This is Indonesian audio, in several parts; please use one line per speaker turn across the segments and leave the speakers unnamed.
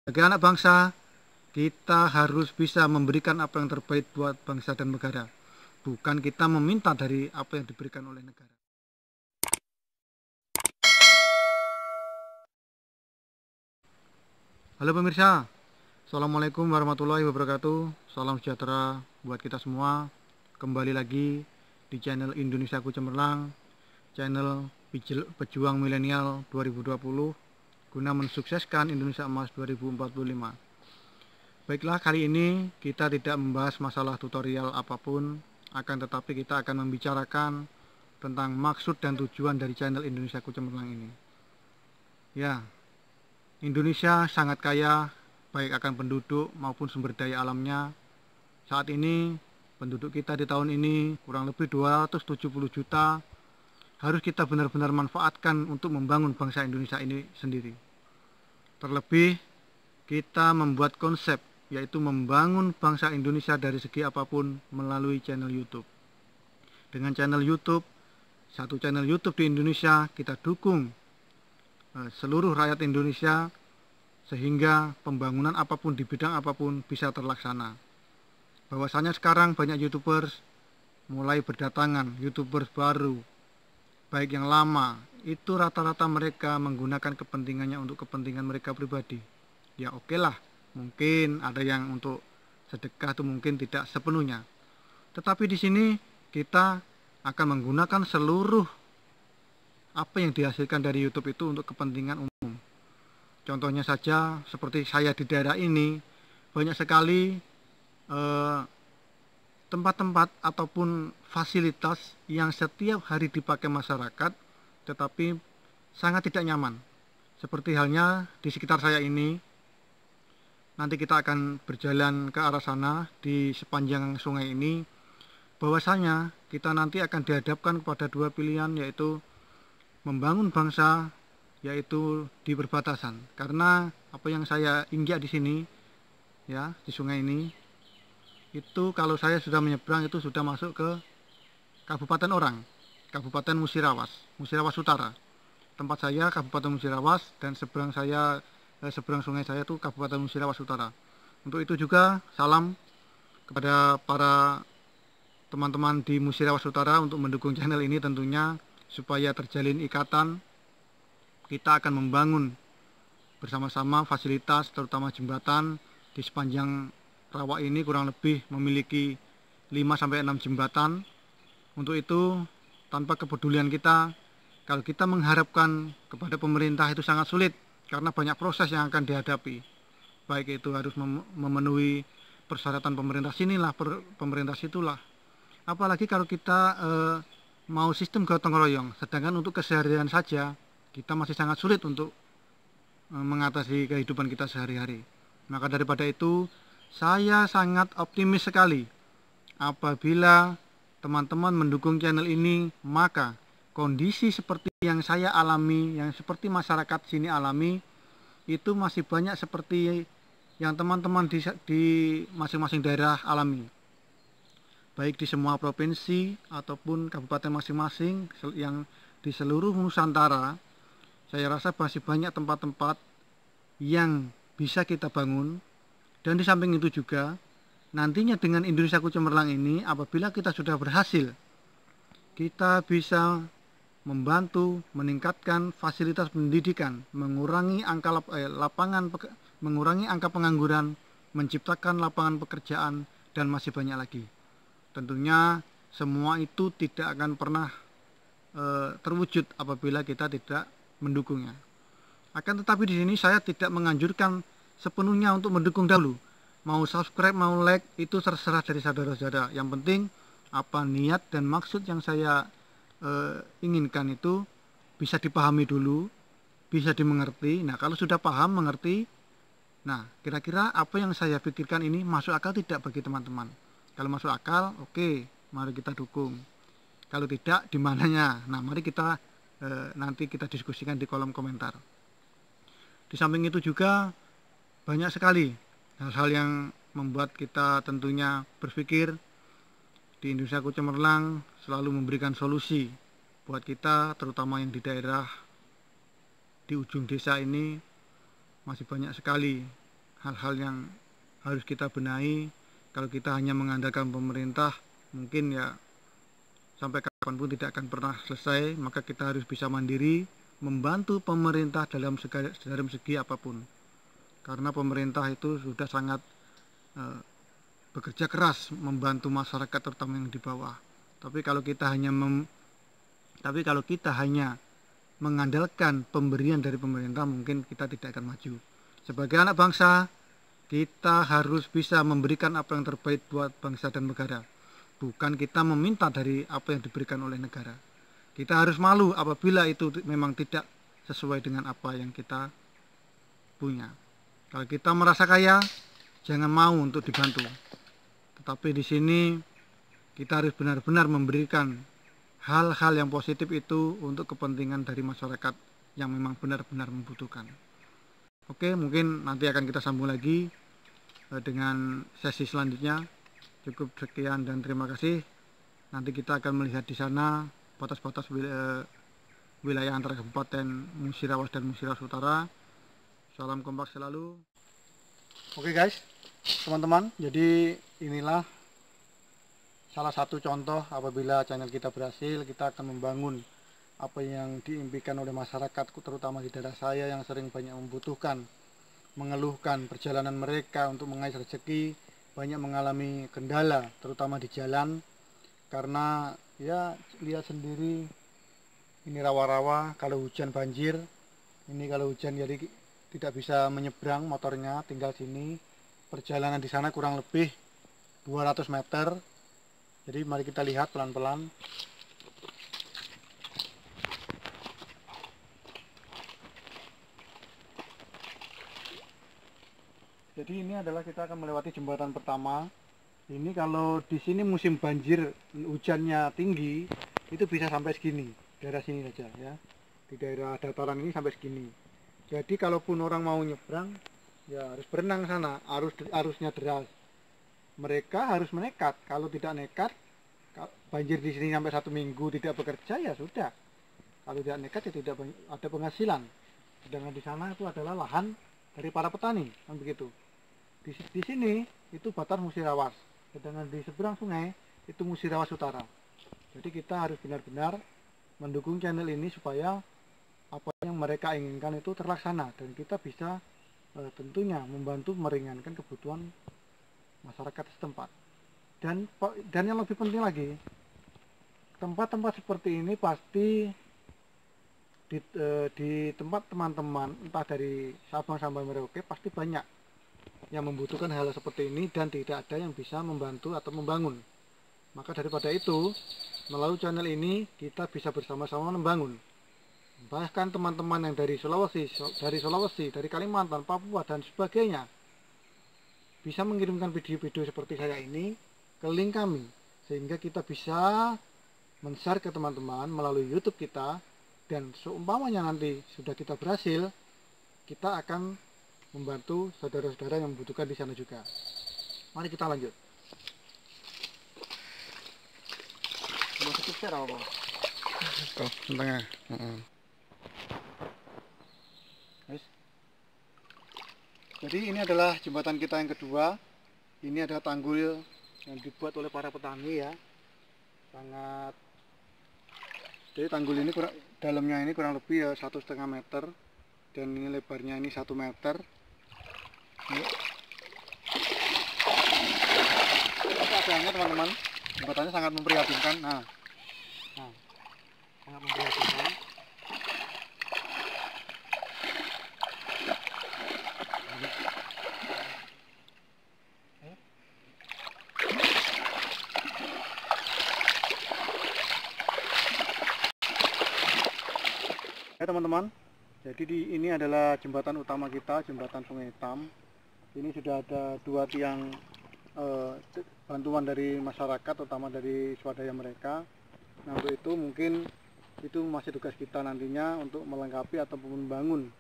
Sebagai anak bangsa, kita harus bisa memberikan apa yang terbaik buat bangsa dan negara. Bukan kita meminta dari apa yang diberikan oleh negara. Halo pemirsa, Assalamualaikum warahmatullahi wabarakatuh. Salam sejahtera buat kita semua. Kembali lagi di channel Indonesiaku Cemerlang, channel Pejuang Milenial 2020, guna mensukseskan Indonesia Emas 2045. Baiklah, kali ini kita tidak membahas masalah tutorial apapun, akan tetapi kita akan membicarakan tentang maksud dan tujuan dari channel Indonesiaku Cemerlang ini. Ya, Indonesia sangat kaya, baik akan penduduk maupun sumber daya alamnya. Saat ini, penduduk kita di tahun ini kurang lebih 270 juta. Harus kita benar-benar manfaatkan untuk membangun bangsa Indonesia ini sendiri. Terlebih, kita membuat konsep, yaitu membangun bangsa Indonesia dari segi apapun melalui channel YouTube. Dengan channel YouTube, satu channel YouTube di Indonesia, kita dukung seluruh rakyat Indonesia sehingga pembangunan apapun di bidang apapun bisa terlaksana. Bahwasanya sekarang banyak YouTubers mulai berdatangan, YouTubers baru, baik yang lama, itu rata-rata mereka menggunakan kepentingannya untuk kepentingan mereka pribadi. Ya oke lah, mungkin ada yang untuk sedekah itu mungkin tidak sepenuhnya. Tetapi di sini kita akan menggunakan seluruh apa yang dihasilkan dari YouTube itu untuk kepentingan umum. Contohnya saja seperti saya di daerah ini, banyak sekali tempat-tempat ataupun fasilitas yang setiap hari dipakai masyarakat tetapi sangat tidak nyaman. Seperti halnya di sekitar saya ini, nanti kita akan berjalan ke arah sana di sepanjang sungai ini, bahwasanya kita nanti akan dihadapkan kepada dua pilihan, yaitu membangun bangsa, yaitu di perbatasan. Karena apa yang saya injak di sini, ya, di sungai ini, itu kalau saya sudah menyeberang itu sudah masuk ke Kabupaten Orang, Kabupaten Musirawas, Musirawas Utara. Tempat saya Kabupaten Musirawas, dan seberang sungai saya itu Kabupaten Musirawas Utara. Untuk itu juga salam kepada para teman-teman di Musirawas Utara untuk mendukung channel ini tentunya, supaya terjalin ikatan. Kita akan membangun bersama-sama fasilitas, terutama jembatan di sepanjang rawa ini, kurang lebih memiliki 5-6 jembatan. Untuk itu, tanpa kepedulian kita, kalau kita mengharapkan kepada pemerintah itu sangat sulit, karena banyak proses yang akan dihadapi. Baik itu harus memenuhi persyaratan pemerintah sinilah, pemerintah situlah. Apalagi kalau kita mau sistem gotong royong, sedangkan untuk keseharian saja kita masih sangat sulit untuk mengatasi kehidupan kita sehari-hari. Maka daripada itu, saya sangat optimis sekali apabila teman-teman mendukung channel ini, maka kondisi seperti yang saya alami, yang seperti masyarakat sini alami, itu masih banyak seperti yang teman-teman di masing-masing daerah alami, baik di semua provinsi ataupun kabupaten masing-masing yang di seluruh Nusantara. Saya rasa masih banyak tempat-tempat yang bisa kita bangun. Dan di samping itu juga, nantinya dengan Indonesiaku Cemerlang ini, apabila kita sudah berhasil, kita bisa membantu meningkatkan fasilitas pendidikan, mengurangi angka mengurangi angka pengangguran, menciptakan lapangan pekerjaan, dan masih banyak lagi. Tentunya semua itu tidak akan pernah terwujud apabila kita tidak mendukungnya. Akan tetapi di sini saya tidak menganjurkan sepenuhnya untuk mendukung dahulu. Mau subscribe, mau like, itu terserah dari saudara-saudara. Yang penting apa niat dan maksud yang saya inginkan itu bisa dipahami dulu, bisa dimengerti. Nah, kalau sudah paham, mengerti, nah kira-kira apa yang saya pikirkan ini masuk akal tidak bagi teman-teman. Kalau masuk akal, oke, mari kita dukung. Kalau tidak, di mananya? Nah, mari kita nanti kita diskusikan di kolom komentar. Di samping itu juga banyak sekali hal-hal yang membuat kita tentunya berpikir. Di Indonesiaku Cemerlang selalu memberikan solusi buat kita, terutama yang di daerah di ujung desa ini masih banyak sekali hal-hal yang harus kita benahi. Kalau kita hanya mengandalkan pemerintah, mungkin ya sampai kapanpun tidak akan pernah selesai. Maka kita harus bisa mandiri, membantu pemerintah dalam segi apapun. Karena pemerintah itu sudah sangat bekerja keras membantu masyarakat, terutama yang di bawah. Tapi kalau kita hanya mengandalkan pemberian dari pemerintah, mungkin kita tidak akan maju. Sebagai anak bangsa, kita harus bisa memberikan apa yang terbaik buat bangsa dan negara. Bukan kita meminta dari apa yang diberikan oleh negara. Kita harus malu apabila itu memang tidak sesuai dengan apa yang kita punya. Kalau kita merasa kaya, jangan mau untuk dibantu. Tetapi di sini kita harus benar-benar memberikan hal-hal yang positif itu untuk kepentingan dari masyarakat yang memang benar-benar membutuhkan. Oke, mungkin nanti akan kita sambung lagi dengan sesi selanjutnya. Cukup sekian dan terima kasih. Nanti kita akan melihat di sana batas-batas wilayah antara Kabupaten Musirawas dan Musirawas Utara. Salam kompak selalu. Oke guys, teman-teman, jadi inilah salah satu contoh apabila channel kita berhasil, kita akan membangun apa yang diimpikan oleh masyarakat, terutama di daerah saya yang sering banyak membutuhkan, mengeluhkan perjalanan mereka untuk mengais rezeki, banyak mengalami kendala, terutama di jalan, karena ya lihat sendiri, ini rawa-rawa, kalau hujan banjir, ini kalau hujan jadi tidak bisa menyeberang motornya, tinggal sini, perjalanan di sana kurang lebih 200 meter. Jadi mari kita lihat pelan-pelan. Jadi ini adalah kita akan melewati jembatan pertama. Ini kalau di sini musim banjir, hujannya tinggi, itu bisa sampai segini, daerah sini saja ya. Di daerah dataran ini sampai segini. Jadi kalaupun orang mau nyebrang, ya harus berenang sana, arusnya deras. Mereka harus menekat. Kalau tidak nekat, banjir di sini sampai 1 minggu tidak bekerja, ya sudah. Kalau tidak nekat, ya tidak ada penghasilan. Sedangkan di sana itu adalah lahan dari para petani, kan begitu. Di sini itu batas Musirawas, sedangkan di seberang sungai itu Musirawas Utara. Jadi kita harus benar-benar mendukung channel ini supaya apa yang mereka inginkan itu terlaksana dan kita bisa tentunya membantu meringankan kebutuhan masyarakat setempat. Dan yang lebih penting lagi, tempat-tempat seperti ini pasti di tempat teman-teman, entah dari Sabang sampai Merauke, pasti banyak yang membutuhkan hal seperti ini dan tidak ada yang bisa membantu atau membangun. Maka daripada itu, melalui channel ini kita bisa bersama-sama membangun. Bahkan teman-teman yang dari Sulawesi, dari Kalimantan, Papua dan sebagainya bisa mengirimkan video-video seperti saya ini ke link kami, sehingga kita bisa men-share ke teman-teman melalui YouTube kita, dan seumpamanya nanti sudah kita berhasil, kita akan membantu saudara-saudara yang membutuhkan di sana juga. Mari kita lanjut. Mau tutup share apa? Oh, tengah. Jadi ini adalah jembatan kita yang kedua. Ini adalah tanggul yang dibuat oleh para petani ya. Jadi tanggul ini dalamnya ini kurang lebih ya 1,5 meter, dan ini lebarnya ini 1 meter. Keadaannya teman-teman, jembatannya sangat memprihatinkan. Nah, sangat memprihatinkan. Ya teman-teman, jadi ini adalah jembatan utama kita, jembatan Sungai Hitam. Ini sudah ada 2 tiang bantuan dari masyarakat, terutama dari swadaya mereka. Nah, untuk itu mungkin itu masih tugas kita nantinya untuk melengkapi ataupun membangun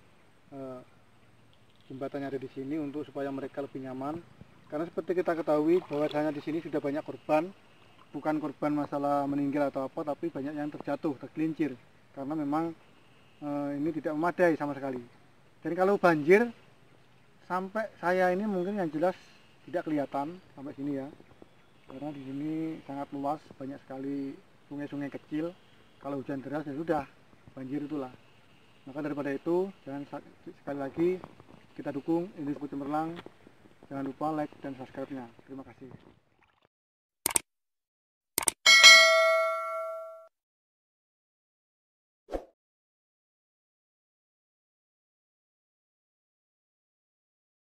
jembatan yang ada di sini untuk supaya mereka lebih nyaman. Karena seperti kita ketahui bahwasanya di sini sudah banyak korban, bukan korban masalah meninggal atau apa, tapi banyak yang terjatuh, tergelincir, karena memang ini tidak memadai sama sekali. Dan kalau banjir sampai saya ini mungkin yang jelas tidak kelihatan sampai sini ya, karena di sini sangat luas, banyak sekali sungai-sungai kecil. Kalau hujan deras ya sudah banjir itulah. Maka daripada itu, jangan sekali lagi kita dukung Indonesia Cemerlang. Jangan lupa like dan subscribe-nya. Terima kasih.